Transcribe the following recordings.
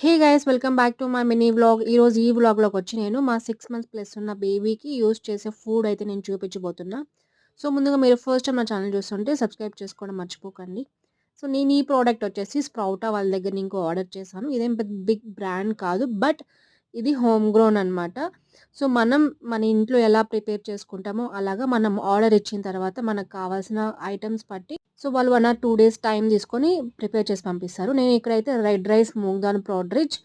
Hey guys welcome back to my mini vlog. ఈరోజు ఈ వ్లాగ్లోకి వచ్చి నేను మా 6 months ప్లస్ ఉన్న బేబీకి యూస్ చేసే ఫుడ్ అయితే నేను చూపించబోతున్నా. సో ముందుగా మీరు ఫస్ట్ టైం నా ఛానల్ చూస్తుంటే సబ్స్క్రైబ్ చేసుకోవడం మర్చిపోకండి. సో నేను ఈ ప్రోడక్ట్ వచ్చేసి స్ప్రౌటా వాళ్ళ దగ్గర ఇంకో ఆర్డర్ చేశాను. ఇదేం పెద్ద బిగ్ బ్రాండ్ కాదు, బట్ ఇది హోమ్ గ్రోన్ అనమాట. సో మనం మన ఇంట్లో ఎలా ప్రిపేర్ చేసుకుంటామో అలాగా మనం ఆర్డర్ ఇచ్చిన తర్వాత మనకు కావాల్సిన ఐటమ్స్ బట్టి సో వాళ్ళు 1 or 2 days టైం తీసుకొని ప్రిపేర్ చేసి పంపిస్తారు. నేను ఇక్కడైతే red rice moong dal porridge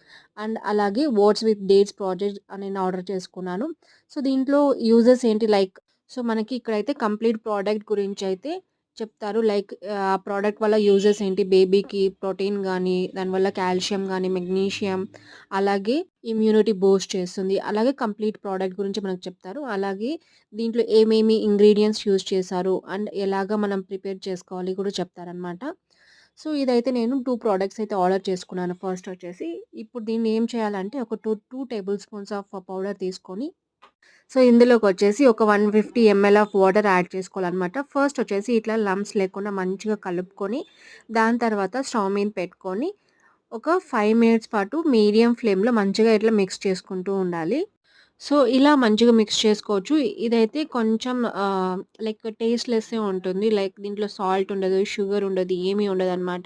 and అలాగే ఓట్స్ విత్ డేట్స్ ప్రాజెక్ట్ నేను ఆర్డర్ చేసుకున్నాను. సో దీంట్లో యూజెస్ ఏంటి లైక్ సో మనకి ఇక్కడైతే కంప్లీట్ ప్రోడక్ట్ గురించి అయితే చెప్తారు. లైక్ ఆ ప్రోడక్ట్ వల్ల యూజెస్ ఏంటి, బేబీకి ప్రోటీన్ కానీ, దానివల్ల కాల్షియం కానీ, మెగ్నీషియం, అలాగే ఇమ్యూనిటీ బూస్ట్ చేస్తుంది. అలాగే కంప్లీట్ ప్రోడక్ట్ గురించి మనకు చెప్తారు. అలాగే దీంట్లో ఏమేమి ఇంగ్రీడియంట్స్ యూజ్ చేశారు అండ్ ఎలాగా మనం ప్రిపేర్ చేసుకోవాలి కూడా చెప్తారనమాట. సో ఇదైతే నేను 2 ప్రొడక్ట్స్ అయితే ఆర్డర్ చేసుకున్నాను. ఫస్ట్ వచ్చేసి ఇప్పుడు దీన్ని ఏం చేయాలంటే ఒక 2 టేబుల్ స్పూన్స్ ఆఫ్ పౌడర్ తీసుకొని సో ఇందులోకొచ్చేసి ఒక 150 ఎంఎల్ ఆఫ్ వాటర్ యాడ్ చేసుకోవాలనమాట. ఫస్ట్ వచ్చేసి ఇట్లా లంప్స్ లేకుండా మంచిగా కలుపుకొని దాని తర్వాత స్టవ్ మీద పెట్టుకొని ఒక 5 మినిట్స్ పాటు మీడియం ఫ్లేమ్‌లో మంచిగా ఇట్లా మిక్స్ చేసుకుంటూ ఉండాలి. సో, ఇలా మంచిగా మిక్స్ చేసుకోవచ్చు. ఇదైతే కొంచెం లైక్ టేస్ట్‌లెస్సే ఉంటుంది. లైక్ దీంట్లో సాల్ట్ ఉండదు, షుగర్ ఉండదు, ఏమీ ఉండదనమాట.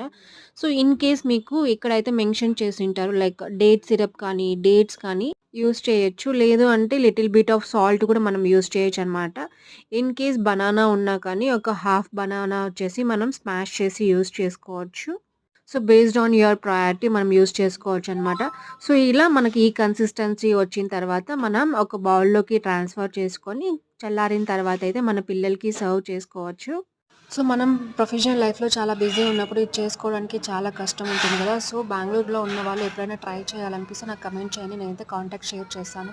సో, ఇన్ కేస్ మీకు ఇక్కడైతే మెన్షన్ చేసుంటారు లైక్ డేట్ సిరప్ కానీ, డేట్స్ కానీ యూజ్ చేయొచ్చు. లేదు అంటే లిటిల్ బిట్ ఆఫ్ సాల్ట్ కూడా మనం యూజ్ చేయొచ్చనమాట. ఇన్ కేస్ బనానా ఉన్నా కానీ ఒక హాఫ్ బనానా వచ్చేసి మనం స్మాష్ చేసి యూజ్ చేసుకోవచ్చు. So, based on your priority మనం యూజ్ చేసుకోవచ్చనమాట. సో, ఇలా మనకి ఈ కన్సిస్టెన్సీ వచ్చిన తర్వాత మనం ఒక బౌల్‌లోకి ట్రాన్స్‌ఫర్ చేసుకొని చల్లారిన తర్వాత అయితే మన పిల్లలకి సర్వ్ చేసుకోవచ్చు. సో, మనం ప్రొఫెషనల్ లైఫ్‌లో చాలా బిజీ ఉన్నప్పుడు ఇది చేసుకోవడానికి చాలా కష్టం ఉంటుంది కదా! సో, బెంగుళూరులో ఉన్నవాళ్ళు ఎప్పుడైనా ట్రై చేయాలనిపిస్తే నాకు కమెంట్ చేయండి. నేనైతే కాంటాక్ట్ షేర్ చేస్తాను.